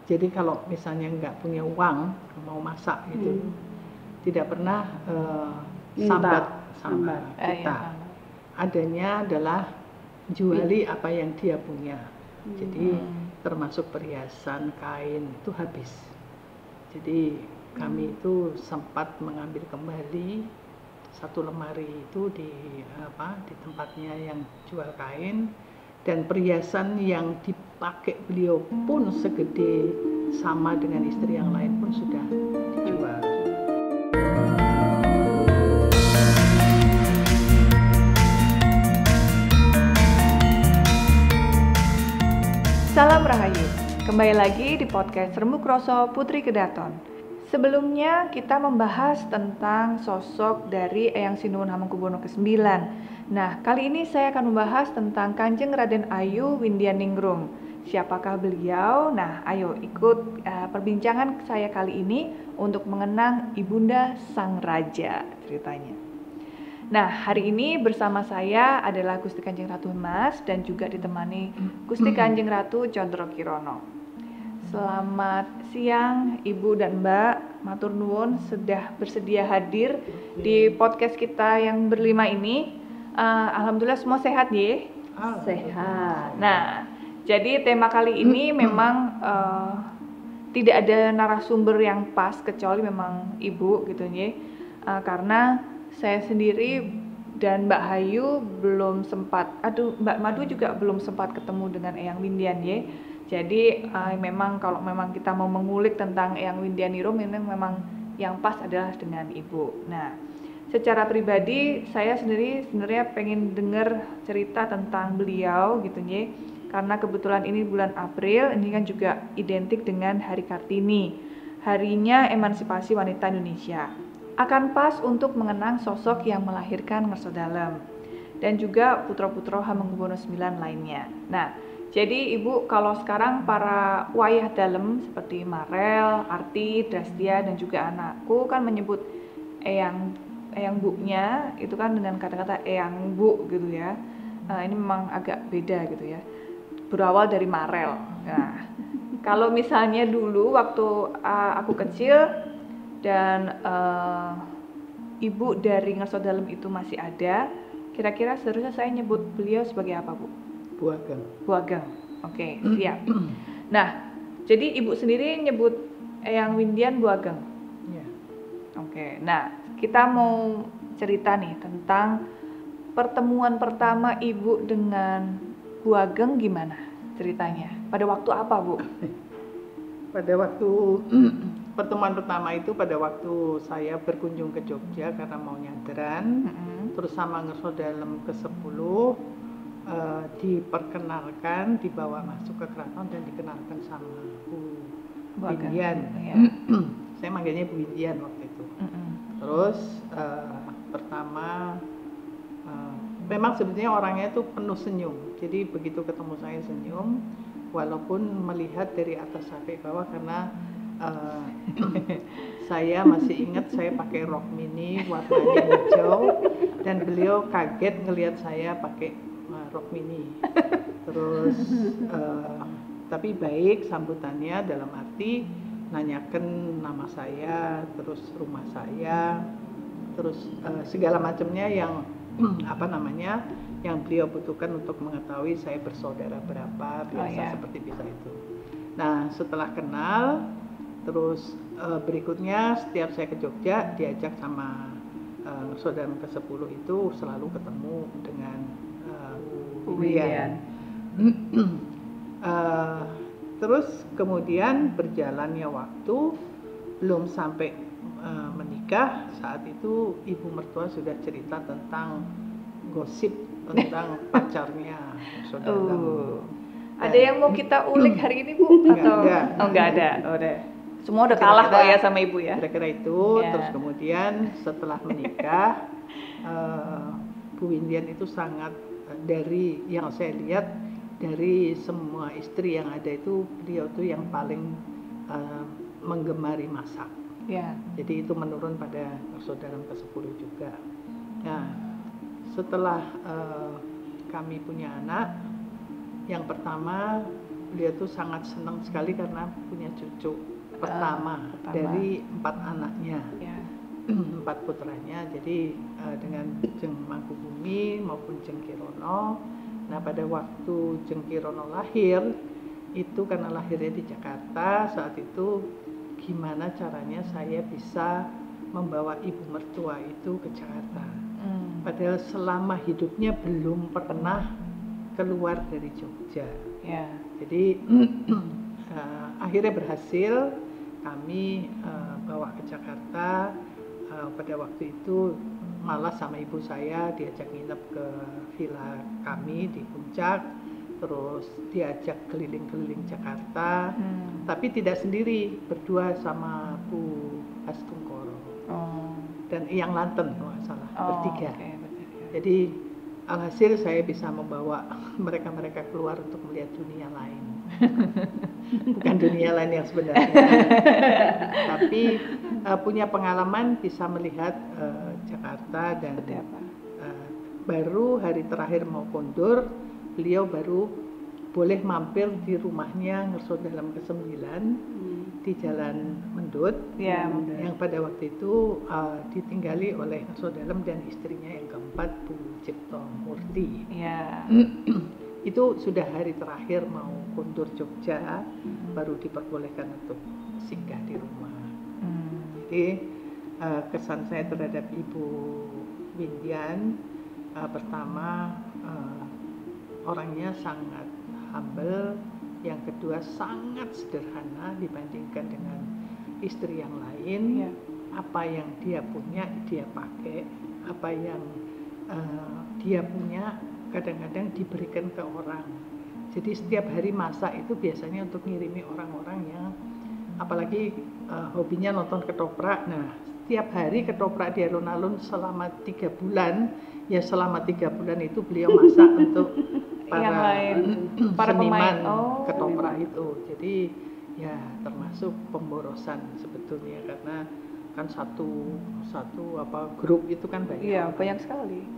Jadi kalau misalnya nggak punya uang mau masak gitu, tidak pernah sambat sama kita. Adanya adalah juali apa yang dia punya. Jadi termasuk perhiasan, kain itu habis. Jadi kami itu sempat mengambil kembali satu lemari itu di tempatnya yang jual kain, dan perhiasan yang dipakai beliau pun segede sama dengan istri yang lain pun sudah dijual. Salam Rahayu, kembali lagi di podcast Rembuk Roso Putri Kedaton. Sebelumnya kita membahas tentang sosok dari Eyang Sinuhun Hamengkubuwono ke-9. Nah, kali ini saya akan membahas tentang Kanjeng Raden Ayu Windianingrum. Siapakah beliau? Nah, ayo ikut perbincangan saya kali ini untuk mengenang Ibunda Sang Raja ceritanya. Nah, hari ini bersama saya adalah Gusti Kanjeng Ratu Hemas dan juga ditemani Gusti Kanjeng Ratu Condro Kirono. Selamat siang Ibu dan Mbak, matur nuwun sudah bersedia hadir di podcast kita yang berlima ini. Alhamdulillah semua sehat ya? Sehat. Nah, jadi tema kali ini memang tidak ada narasumber yang pas kecuali memang Ibu gitu ya. Karena saya sendiri dan Mbak Hayu belum sempat, Mbak Madu juga belum sempat ketemu dengan Eyang Windian ya. Jadi memang kalau memang kita mau mengulik tentang Eyang Windianingrum ini memang yang pas adalah dengan Ibu. Nah, secara pribadi saya sendiri sebenarnya pengen dengar cerita tentang beliau gitu ya. Karena kebetulan ini bulan April, ini kan juga identik dengan Hari Kartini, Harinya Emansipasi Wanita Indonesia. Akan pas untuk mengenang sosok yang melahirkan Ngersodalem dan juga putra-putra Hamengkubuwono IX lainnya. Nah, jadi Ibu kalau sekarang para wayah dalem seperti Marel, Arti, Drastia dan juga anakku kan menyebut Eyang Bu-nya itu kan dengan kata-kata Eyang Bu gitu ya. Ini memang agak beda gitu ya. Berawal dari Marel. Nah, kalau misalnya dulu waktu aku kecil dan Ibu dari Ngersodalem itu masih ada, kira-kira seharusnya saya nyebut beliau sebagai apa, Bu? Bu Ageng. Bu Ageng. Oke, siap. Nah, jadi Ibu sendiri nyebut Eyang Windian Bu Ageng. Ya. Oke. Nah, kita mau cerita nih tentang pertemuan pertama Ibu dengan Bu Ageng gimana ceritanya? Pada waktu apa, Bu? Pada waktu pertemuan pertama itu pada waktu saya berkunjung ke Jogja karena mau nyadran, terus sama Ngersodalem ke-10 diperkenalkan, dibawa masuk ke keraton dan dikenalkan sama Bu Windian. Saya manggilnya Bu Windian waktu itu. Terus pertama memang sebenarnya orangnya itu penuh senyum, jadi begitu ketemu saya senyum, walaupun melihat dari atas sampai bawah karena saya masih ingat saya pakai rok mini warnanya hijau dan beliau kaget ngelihat saya pakai rok mini. Terus tapi baik sambutannya dalam arti nanyakan nama saya, terus rumah saya, terus segala macamnya yang yang beliau butuhkan untuk mengetahui saya bersaudara berapa, biasa seperti biasa itu. Nah, setelah kenal, terus berikutnya setiap saya ke Jogja diajak sama saudara ke-10 itu selalu ketemu dengan Bu Windian. Terus kemudian berjalannya waktu, belum sampai menikah, saat itu ibu mertua sudah cerita tentang gosip tentang pacarnya saudara. Ada yang mau kita ulik hari ini, Bu? Atau enggak ada. Udah. Semua udah kalah kok ya sama Ibu ya. Kira-kira itu. Terus kemudian setelah menikah Bu Windian itu sangat, dari yang saya lihat dari semua istri yang ada itu beliau tuh yang paling menggemari masak. Jadi itu menurun pada Ngersodalem ke-10 juga. Nah, setelah kami punya anak, yang pertama beliau tuh sangat senang sekali karena punya cucu pertama dari 4 anaknya. Ya. 4 putranya. Jadi dengan Jeng Mangkubumi maupun Jeng Kirono. Nah, pada waktu Jeng Kirono lahir itu karena lahirnya di Jakarta, saat itu gimana caranya saya bisa membawa ibu mertua itu ke Jakarta. Padahal selama hidupnya belum pernah keluar dari Jogja. Ya. Jadi akhirnya berhasil, kami bawa ke Jakarta. Pada waktu itu malah sama ibu saya diajak nginep ke villa kami di Puncak, terus diajak keliling-keliling Jakarta, tapi tidak sendiri, berdua sama Bu Astungkoro dan yang Lanten kalau nggak salah, bertiga. Jadi alhasil saya bisa membawa mereka keluar untuk melihat dunia lain. Bukan dunia lain yang sebenarnya, tapi punya pengalaman bisa melihat Jakarta. Dan baru hari terakhir mau kondur, beliau baru boleh mampir di rumahnya Ngerso Dalem ke-9 di Jalan Mendut, yang pada waktu itu ditinggali oleh Ngerso Dalem dan istrinya yang keempat, Bu Cipto Murti. Itu sudah hari terakhir mau kondur Jogja, baru diperbolehkan untuk singgah di rumah. Jadi kesan saya terhadap Ibu Windian, pertama orangnya sangat humble, yang kedua sangat sederhana dibandingkan dengan istri yang lain. Apa yang dia punya dia pakai, apa yang dia punya kadang-kadang diberikan ke orang. Jadi setiap hari masak itu biasanya untuk ngirimi orang-orang yang apalagi hobinya nonton ketoprak. Nah, setiap hari ketoprak di alun-alun selama 3 bulan, ya selama 3 bulan itu beliau masak untuk para seniman ketoprak itu. Jadi ya termasuk pemborosan sebetulnya, karena kan satu grup itu kan banyak. Iya, banyak sekali.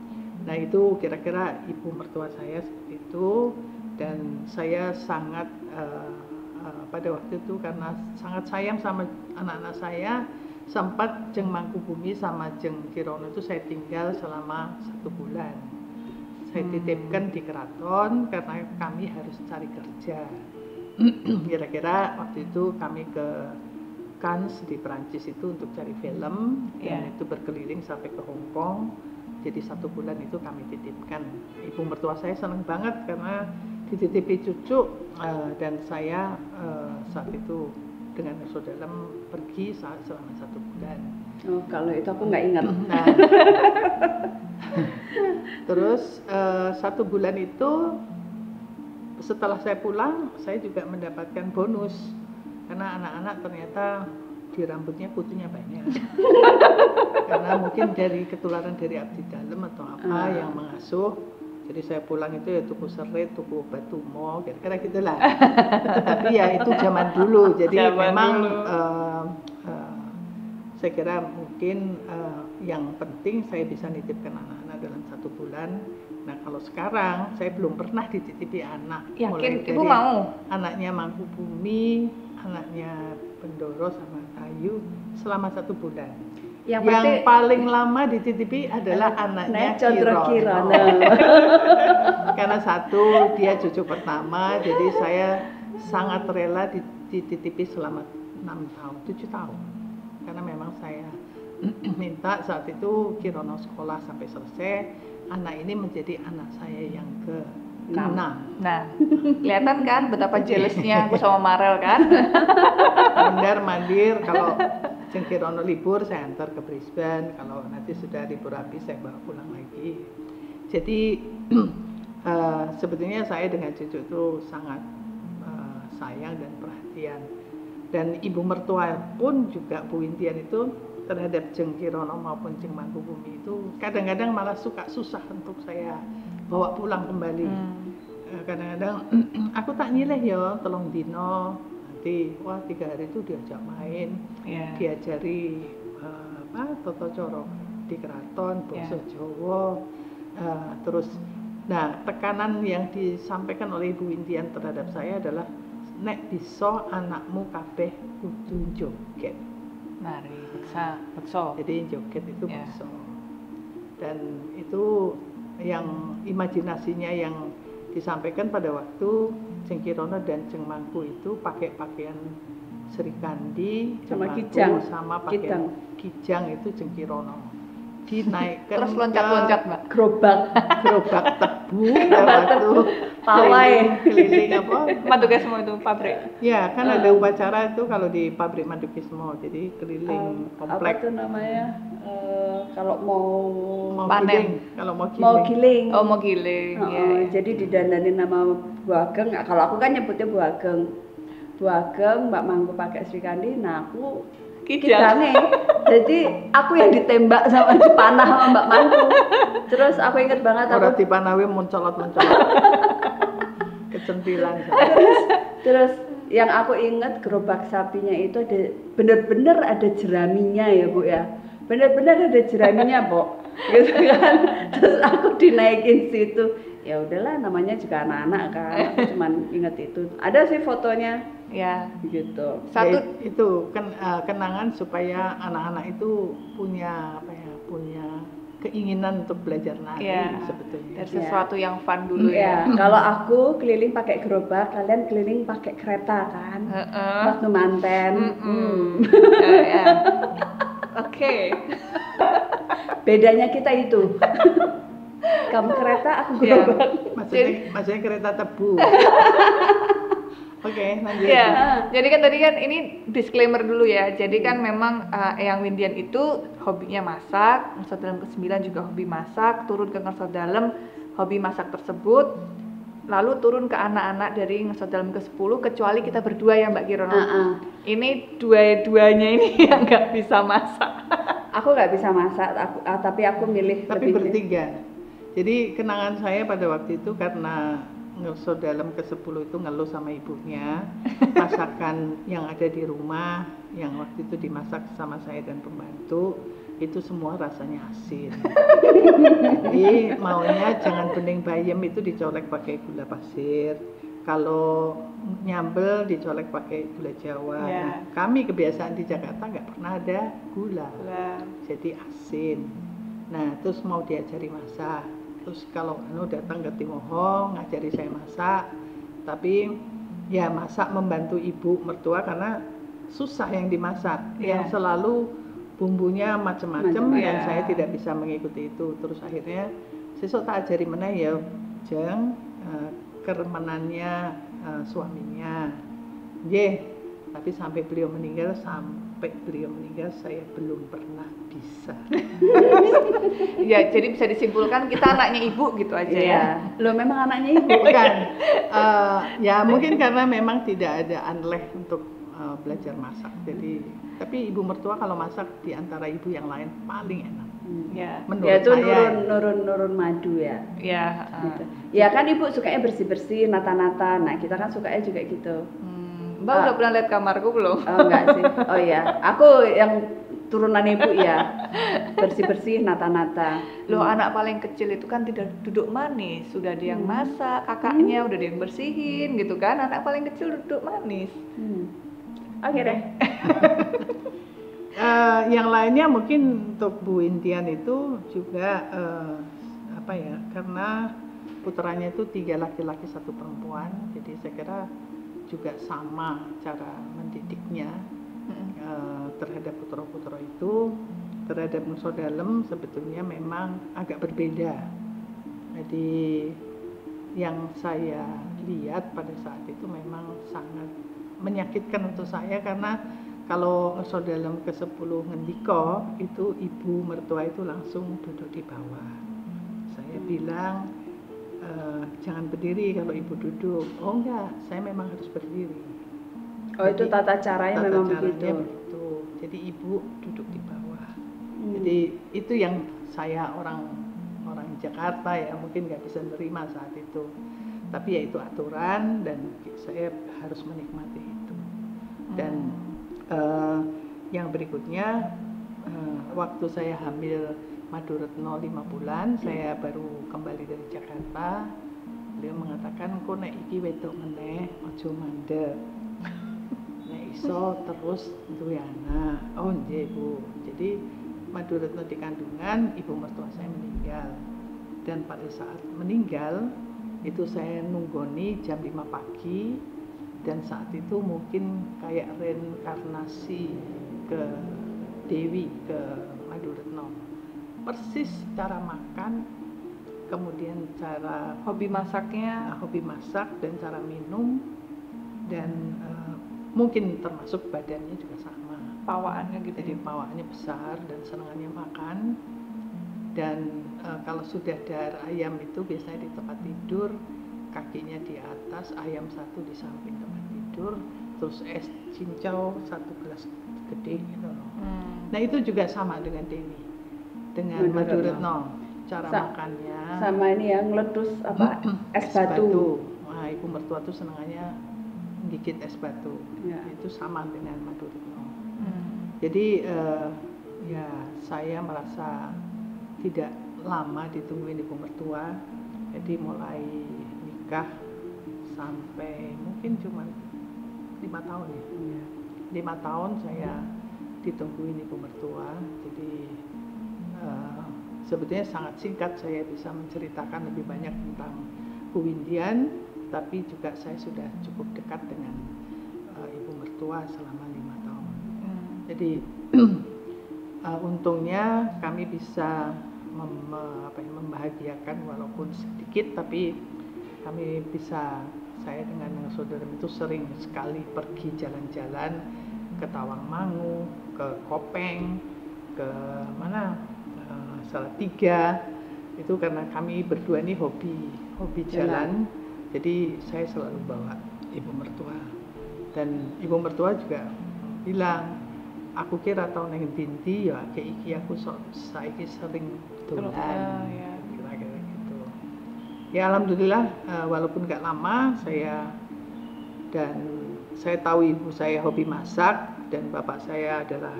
Nah, itu kira-kira ibu mertua saya seperti itu, dan saya sangat pada waktu itu karena sangat sayang sama anak-anak saya, sempat Jeng Mangkubumi sama Jeng Kirono itu saya tinggal selama 1 bulan. Saya titipkan di keraton karena kami harus cari kerja. Kira-kira waktu itu kami ke Cannes di Perancis itu untuk cari film, dan itu berkeliling sampai ke Hong Kong. Jadi 1 bulan itu kami titipkan. Ibu mertua saya senang banget karena dititipi cucu, dan saya saat itu dengan Ngerso Dalem pergi selama 1 bulan. Oh, kalau itu aku nggak ingat. Nah, terus 1 bulan itu setelah saya pulang, saya juga mendapatkan bonus karena anak-anak ternyata di rambutnya kutunya banyak. Karena mungkin dari ketularan dari abdi dalem atau apa yang mengasuh. Jadi saya pulang itu ya tuku serit, tuku obat tumo, kira-kira gitulah. Tapi ya itu zaman dulu. Jadi memang saya kira mungkin yang penting saya bisa nitipkan anak-anak dalam 1 bulan. Nah, kalau sekarang saya belum pernah dititipi anak. Yakin Ibu mau? Anaknya Mangkubumi, anaknya Bendoro sama Ayu selama 1 bulan. Yang paling lama dititipi adalah anaknya Kirono. Karena 1 dia cucu pertama, jadi saya sangat rela dititipi selama 7 tahun. Karena memang saya minta saat itu Kirono sekolah sampai selesai, anak ini menjadi anak saya yang ke-6. Nah, kelihatan kan betapa jealousnya aku sama Marel kan? Mandir, kalau Jeng Kirono libur saya antar ke Brisbane, kalau nanti sudah libur habis saya bawa pulang lagi. Jadi sebetulnya saya dengan cucu itu sangat sayang dan perhatian. Dan ibu mertua pun juga Bu Windian itu terhadap Jeng Kirono maupun Jeng Mangkubumi itu kadang-kadang malah suka susah untuk saya bawa pulang kembali. Kadang-kadang aku tak nyileh ya 3 dino, nanti 3 hari itu diajak main, diajari tata cara di keraton, basa Jawa, terus nah tekanan yang disampaikan oleh Ibu Windian terhadap saya adalah nek bisa anakmu kabeh kudu joget. Nari, beksa. Jadi joget itu Ya. beksa. Dan itu yang imajinasinya yang disampaikan pada waktu Jeng Kirono dan Jeng Mangku itu pakai pakaian Serikandi, Sama Jeng Mangku kijang. sama pakaian kijang itu Jeng Kirono. Dinaikkan Terus loncat-loncat, Mbak. Gerobak. gerobak tebu waktu Pawai. keliling apa? Madukismo itu pabrik. Ya kan ada upacara itu kalau di pabrik Madukismo, jadi keliling Apa komplek. tuh namanya? Kalau mau panen. Giling, kalau mau giling. mau giling. Oh, mau giling. Oh, Iya, iya. Jadi didandanin nama Bu Ageng. Kalau aku kan nyebutnya Bu Ageng. Bu Ageng, Mbak Mangku pakai Serikandi, nah aku Kijang. kijangnya. Jadi aku yang ditembak sama dipanah sama Mbak Mangku. Terus aku inget banget Orang aku di Panawi mencolot-mencolot. Kecentilan. terus yang aku inget gerobak sapinya itu ada bener-bener ada jeraminya ya Bu ya. Bener-bener ada jeraminya Bu. Gitu kan. Terus aku dinaikin situ. Ya udahlah namanya juga anak-anak kan. Aku cuman inget itu. Ada sih fotonya Ya. gitu. Satu Ya, itu kan kenangan supaya anak-anak itu punya apa ya, punya keinginan untuk belajar nari ya, sebetulnya. dari sesuatu yang fun dulu Ya, ya. kalau aku keliling pakai gerobak, kalian keliling pakai kereta kan? Heeh. Waktu manten. Ya. Oke. Bedanya kita itu. Kamu kereta, aku Ya. gerobak. Maksudnya kereta tebu. Oke, lanjut. Ya, jadi kan tadi kan ini disclaimer dulu ya. Jadi kan memang Eyang Windian itu hobinya masak, Ngersot Dalem ke-9 juga hobi masak, turun ke Ngersot Dalem hobi masak tersebut, lalu turun ke anak-anak dari Ngersot Dalem ke-10 kecuali kita berdua ya Mbak Kirono. Ini dua-duanya ini yang nggak bisa masak. Aku nggak bisa masak, tapi aku milih Tapi lebih bertiga. Jadi kenangan saya pada waktu itu karena Ngersot Dalem ke-10 itu ngeluh sama ibunya masakan yang ada di rumah yang waktu itu dimasak sama saya dan pembantu itu semua rasanya asin. Jadi maunya jangan bening bayam itu dicolek pakai gula pasir. Kalau nyambel dicolek pakai gula Jawa. Ya. Nah, kami kebiasaan di Jakarta nggak pernah ada gula. Lah. Jadi asin. Nah, terus mau diajari masak. Terus kalau datang ke Timoho ngajari saya masak, tapi ya masak membantu ibu mertua karena susah yang dimasak, yang selalu bumbunya macam-macam dan saya tidak bisa mengikuti itu. Terus akhirnya sesuk tak ajari meneh ya Jeng keremenannya suaminya. Nggih, tapi sampai beliau meninggal saya belum pernah bisa. Ya, jadi bisa disimpulkan kita anaknya ibu gitu aja ya. Lo memang anaknya ibu. Bukan, ya mungkin karena memang tidak ada anleh untuk belajar masak. Jadi, tapi ibu mertua kalau masak di antara ibu yang lain paling enak. Ya. Menurut Ya itu saya. nurun madu ya. Ya. Gitu. Ya kan ibu sukanya bersih-bersih, nata-nata. Nah kita kan sukanya juga gitu. Mbak udah pernah lihat kamarku belum? Oh enggak sih. Oh iya, aku yang turunan ibu ya. Bersih-bersih, nata-nata. Loh, anak paling kecil itu kan tidak duduk manis, sudah ada yang masak, kakaknya udah ada yang bersihin gitu kan. Anak paling kecil duduk manis. Oke deh. Yang lainnya mungkin untuk Bu Indian itu juga apa ya, karena putranya itu 3 laki-laki 1 perempuan, jadi saya kira juga sama cara mendidiknya terhadap putra-putra itu. Terhadap Ngersot Dalem sebetulnya memang agak berbeda. Jadi yang saya lihat pada saat itu memang sangat menyakitkan untuk saya karena kalau Ngersot Dalem ke-10 ngendika itu ibu mertua itu langsung duduk di bawah. Saya bilang jangan berdiri kalau ibu duduk. Oh enggak, saya memang harus berdiri. Oh itu tata caranya memang begitu. Jadi ibu duduk di bawah. Jadi itu yang saya orang Jakarta ya mungkin nggak bisa menerima saat itu. Tapi ya itu aturan dan saya harus menikmati itu. Dan yang berikutnya waktu saya hamil Madu Retno 5 bulan, saya baru kembali dari Jakarta. beliau mengatakan kok nek iki wedok meneh aja mandek. Nek iso terus duwe anak. Oh nggih Bu. Jadi Madu Retno di kandungan, ibu mertua saya meninggal. Dan pada saat meninggal itu saya nunggoni jam 5 pagi, dan saat itu mungkin kayak reinkarnasi ke Dewi, ke Madu Retno. Persis cara makan, kemudian cara Hobi masaknya. hobi masak dan cara minum, dan mungkin termasuk badannya juga sama. Pawaannya gitu. Jadi pawaannya besar dan senangannya makan. Dan kalau sudah dahar ayam itu biasanya di tempat tidur, kakinya di atas, ayam satu di samping tempat tidur, terus es cincau 1 gelas gede gitu loh. Nah itu juga sama dengan Dewi, dengan Madu Retno. Cara makannya Sama ini ya, ngeletus apa? es batu. Nah, ibu mertua tuh senangannya gigit es batu. Ya. Itu sama dengan Madu Retno. Jadi ya saya merasa tidak lama ditungguin ibu mertua. Jadi mulai nikah sampai mungkin cuma 5 tahun ya. 5 tahun saya ditungguin ibu mertua. Jadi sebetulnya sangat singkat saya bisa menceritakan lebih banyak tentang Bu Windian, tapi juga saya sudah cukup dekat dengan ibu mertua selama 5 tahun. Jadi untungnya kami bisa membahagiakan walaupun sedikit, tapi kami bisa, saya dengan saudara itu sering sekali pergi jalan-jalan ke Tawangmangu, ke Kopeng, ke mana, Salatiga. Itu karena kami berdua ini hobi jalan. Jadi saya selalu bawa ibu mertua, dan ibu mertua juga bilang, aku kira tahun yang dinti ya kayak iki aku saiki sering dolan, Ya. kira-kira gitu. Ya alhamdulillah, walaupun gak lama saya tahu ibu saya hobi masak, dan bapak saya adalah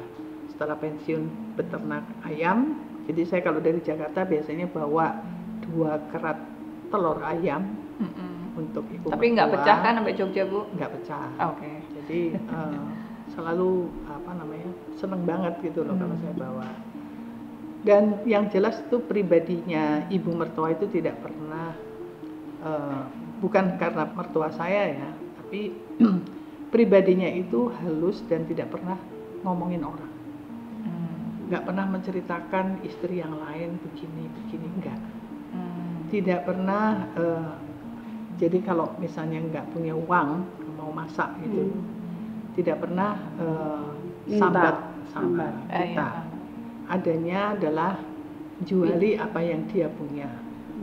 setelah pensiun beternak ayam. Jadi saya kalau dari Jakarta biasanya bawa 2 kerat telur ayam untuk ibu Tapi nggak pecah kan sampai Jogja, Bu? Nggak pecah. Oke. Jadi selalu seneng banget gitu loh kalau saya bawa. Dan yang jelas itu pribadinya ibu mertua itu tidak pernah, bukan karena mertua saya ya, tapi pribadinya itu halus dan tidak pernah ngomongin orang. Nggak pernah menceritakan istri yang lain begini enggak. Tidak pernah. Jadi kalau misalnya nggak punya uang mau masak gitu, tidak pernah sambat kita. Adanya adalah juali apa yang dia punya.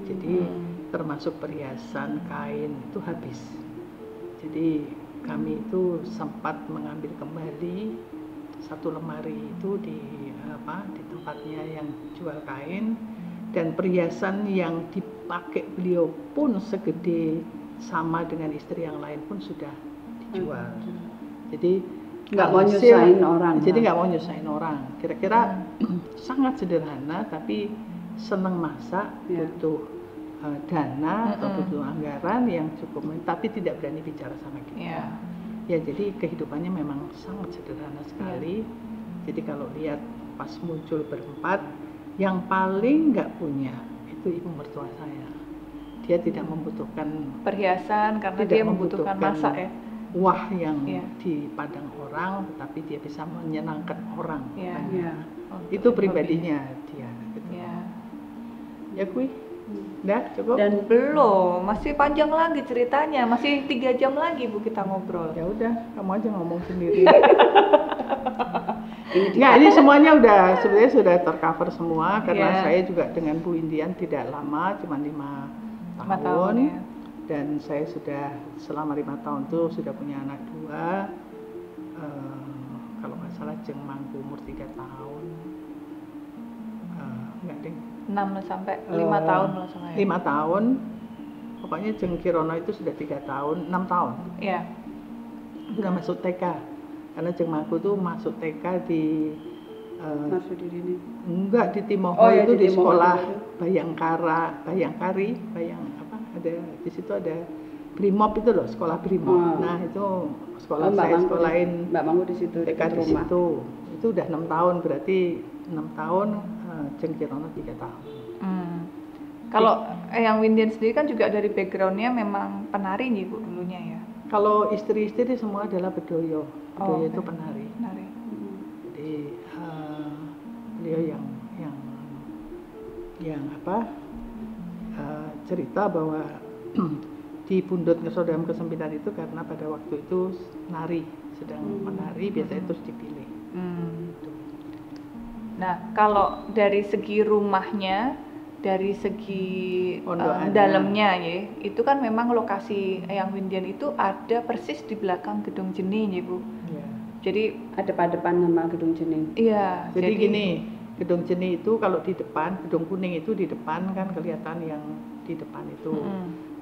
Jadi termasuk perhiasan, kain itu habis. Jadi kami itu sempat mengambil kembali 1 lemari itu di tempatnya yang jual kain, dan perhiasan yang dipakai beliau pun segede sama dengan istri yang lain pun sudah dijual. Jadi nggak mau nyusahin orang. Jadi nggak mau nyusahin orang. Kira-kira sangat sederhana, tapi seneng masak, butuh dana atau butuh anggaran yang cukup, tapi tidak berani bicara sama kita. Ya jadi kehidupannya memang sangat sederhana sekali. Jadi kalau lihat pas muncul berempat, yang paling nggak punya itu ibu mertua saya. Dia tidak membutuhkan perhiasan karena dia membutuhkan masak ya. Wah yang dipandang orang, tapi dia bisa menyenangkan orang. Itu pribadinya dia. Gitu. Ya kui, udah cukup. Dan belum, masih panjang lagi ceritanya, masih 3 jam lagi Bu kita ngobrol. Ya udah, kamu aja ngomong sendiri. Ini semuanya sebenarnya sudah tercover semua, karena saya juga dengan Bu Windian tidak lama, cuma 5 tahun. Ya. Dan saya sudah selama 5 tahun itu sudah punya anak 2, kalau nggak salah Jeng Mangku umur 3 tahun, enggak deh, 6 sampai 5 tahun langsung ya. 5 tahun, pokoknya Jeng Kirono itu sudah 3 tahun, 6 tahun. Iya. Sudah masuk TK, karena Jeng Mangku tuh masuk TK di masuk di sini. Enggak, di Timoho itu di sekolah Bayangkari, ada di situ ada Brimob itu loh, sekolah Brimob. Nah itu sekolah Mbak saya Mangku sekolahin Mbak Mangku di situ TK dekat di rumah. situ. Itu udah 6 tahun, berarti 6 tahun, Jeng Kirono 3 tahun. Kalau Eyang Windian sendiri kan juga dari backgroundnya memang penari nih Bu dulunya ya. Kalau istri-istri semua adalah bedoyo. Bedoyo itu oke. penari. Penari. Jadi beliau yang apa cerita bahwa di Pundut Ngesodam ke-9 itu karena pada waktu itu nari, sedang menari, biasanya terus dipilih. Gitu. Nah, kalau dari segi rumahnya, dari segi Pondokannya. dalamnya ya, itu kan memang lokasi Eyang Windian itu ada persis di belakang Gedung Jeni ya Bu. Ya. Jadi Ada padepan nama Gedung Jening. iya, Jadi gini, Gedung Jeni itu kalau di depan, Gedung Kuning itu di depan kan kelihatan yang di depan itu.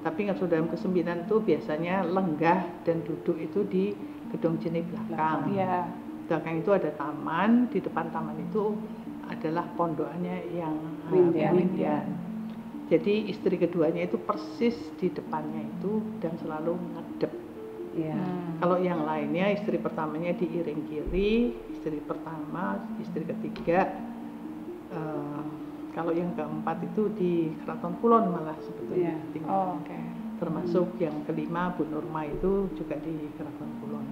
Tapi Ngesodam ke-9 itu biasanya lenggah dan duduk itu di Gedung Jeni belakang. iya. Belakang itu ada taman, di depan taman itu adalah pondokannya yang Windian. Jadi istri keduanya itu persis di depannya itu dan selalu ngadep. Iya. Kalau yang lainnya istri pertamanya diiring kiri, istri pertama, istri ketiga. Kalau yang keempat itu di Keraton Kulon malah sebetulnya Iya. tinggal. Oh, oke. Termasuk yang kelima Bu Nurma itu juga di Keraton Kulon.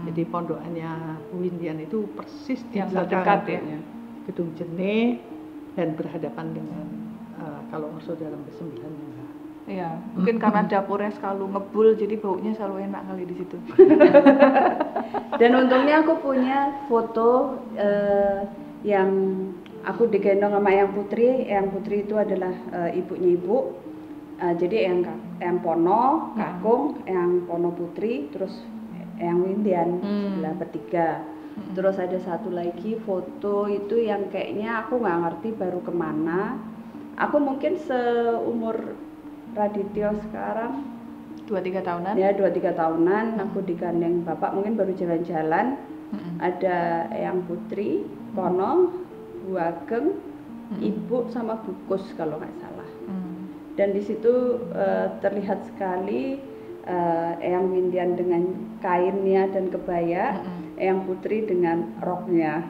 Jadi pondokannya Windian itu persis di Yang belakang terdekat ya. Gedung Jene dan berhadapan dengan kalau Ngesodam ke-9 enggak. Iya, mungkin karena dapurnya selalu ngebul jadi baunya selalu enak kali di situ. Dan untungnya aku punya foto yang aku digendong sama Eyang Putri. Eyang Putri itu adalah ibunya ibu. Jadi Eyang Pono, Kakung, Eyang Pono Putri, terus Eyang Windian sebelah bertiga. Terus ada satu lagi foto itu yang kayaknya aku nggak ngerti baru kemana. Aku mungkin seumur Radityo sekarang 2-3 tahunan. ya 2-3 tahunan aku digandeng bapak mungkin baru jalan-jalan. Ada Eyang Putri, Pono, Bu Ageng, Ibu sama Bukus kalau nggak salah. Dan di situ terlihat sekali Eyang Windian dengan kainnya dan kebaya, Eyang Putri dengan roknya.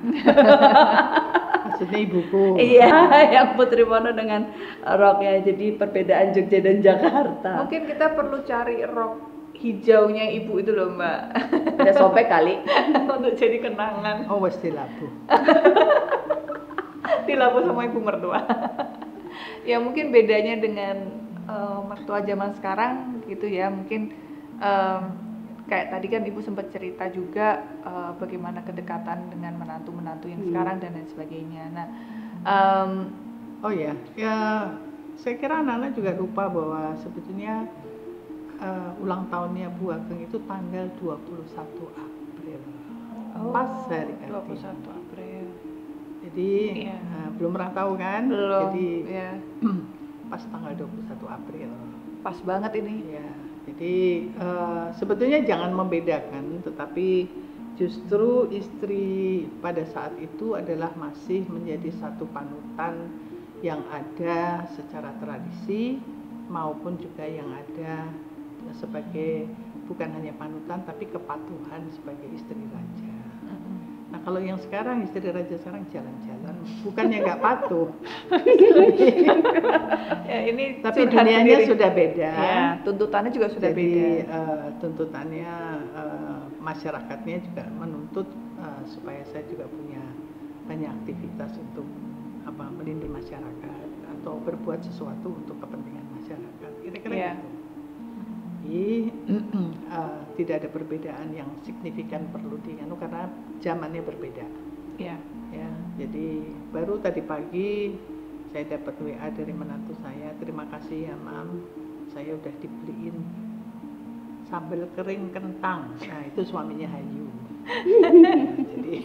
Maksudnya ibuku. Iya, Eyang Putri Pono dengan roknya. Jadi perbedaan Jogja dan Jakarta. Mungkin kita perlu cari rok hijaunya ibu itu loh Mbak. Ada sobek kali. Untuk jadi kenangan. Oh wes dilabu. Dilabu sama ibu mertua. Ya mungkin bedanya dengan mertua zaman sekarang gitu ya, mungkin kayak tadi kan ibu sempat cerita juga bagaimana kedekatan dengan menantu-menantu yang sekarang dan lain sebagainya. Nah, Oh ya, saya kira anak-anak juga lupa bahwa sebetulnya ulang tahunnya Bu Ageng itu tanggal 21 April. Pas hari Kartini. 21 April. Jadi Iya. belum pernah tahu kan? Belum. Jadi Ya, pas tanggal 21 April. pas banget ini. Ya, jadi sebetulnya jangan membedakan, tetapi justru istri pada saat itu adalah masih menjadi satu panutan yang ada secara tradisi maupun juga yang ada sebagai bukan hanya panutan tapi kepatuhan sebagai istri raja. Nah kalau yang sekarang istri raja sekarang jalan-jalan, bukannya nggak patuh, Ya, ini tapi curhat dunianya sendiri. sudah beda. Ya, tuntutannya juga sudah Jadi beda. tuntutannya masyarakatnya juga menuntut supaya saya juga punya banyak aktivitas untuk melindungi masyarakat atau berbuat sesuatu untuk kepentingan masyarakat. Kira-kira Ya. gitu. Jadi tidak ada perbedaan yang signifikan perlu dianu karena zamannya berbeda. Ya. Ya, jadi baru tadi pagi saya dapat WA dari menantu saya, terima kasih ya Mam, saya udah dibeliin sambal kering kentang. Nah itu suaminya Hayu. Nah, jadi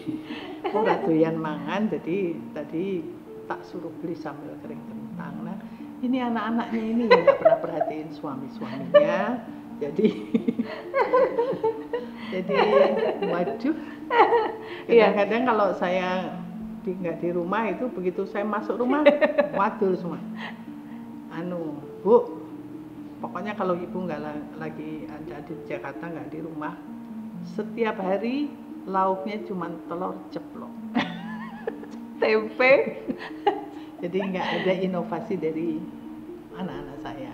ora doyan mangan, jadi tadi tak suruh beli sambal kering kentang. Nah ini anak-anaknya ini yang nggak pernah perhatiin suami-suaminya, jadi waduh. Kadang-kadang kalau saya nggak di rumah itu begitu saya masuk rumah wadul semua. Bu, pokoknya kalau ibu nggak lagi ada di Jakarta, nggak di rumah, setiap hari lauknya cuma telur ceplok. Tempe. Jadi nggak ada inovasi dari anak-anak saya.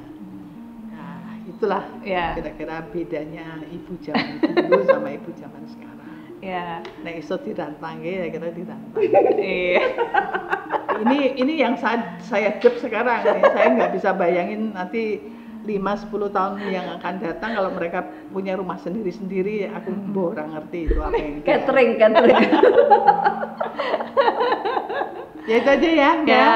Nah, itulah Ya. kira-kira bedanya ibu zaman dulu sama ibu zaman sekarang. Ya. Nek iso dirantang ya kira dirantang. Iya. Ini yang saya job sekarang nih. Saya nggak bisa bayangin nanti 5-10 tahun yang akan datang kalau mereka punya rumah sendiri-sendiri, aku kurang ngerti itu apa yang Catering. Ya itu aja ya, Ya.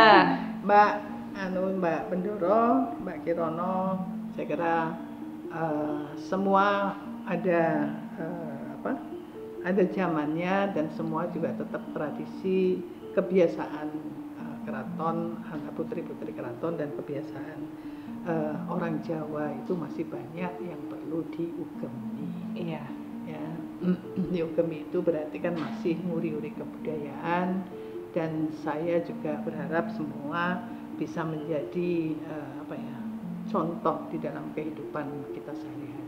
Mbak Bendoro, Mbak Kirono, saya kira semua ada ada zamannya dan semua juga tetap tradisi kebiasaan keraton, anak putri-putri keraton dan kebiasaan orang Jawa itu masih banyak yang perlu diugemi. Iya. Ya, diugemi itu berarti kan masih nguri-nguri kebudayaan, dan saya juga berharap semua bisa menjadi contoh di dalam kehidupan kita sehari-hari.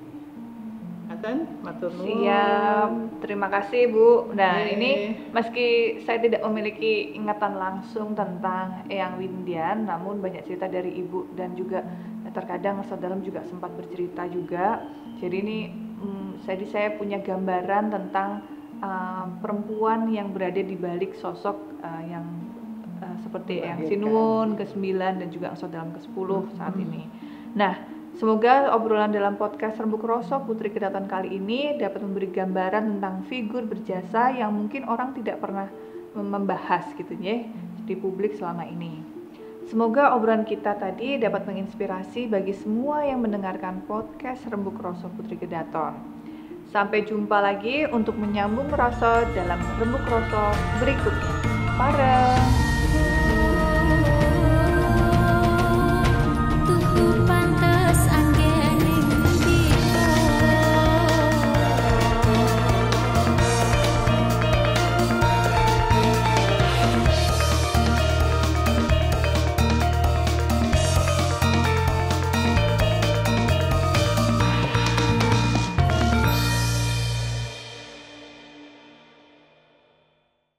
Aten, matur nuwun. Siap, terima kasih Bu. Nah, Oke. ini meski saya tidak memiliki ingatan langsung tentang Eyang Windian, namun banyak cerita dari Ibu dan juga terkadang Saudara juga sempat bercerita juga. Jadi ini saya punya gambaran tentang perempuan yang berada di balik sosok yang seperti Eyang Sinuwun ke-9 dan juga Angsa Dalam ke-10 saat ini. Nah, semoga obrolan dalam podcast Rembug Roso Putri Kedaton kali ini dapat memberi gambaran tentang figur berjasa yang mungkin orang tidak pernah membahas gitu ya di publik selama ini. Semoga obrolan kita tadi dapat menginspirasi bagi semua yang mendengarkan podcast Rembug Roso Putri Kedaton. Sampai jumpa lagi untuk menyambung rasa dalam Rembug Roso berikutnya. Pareng.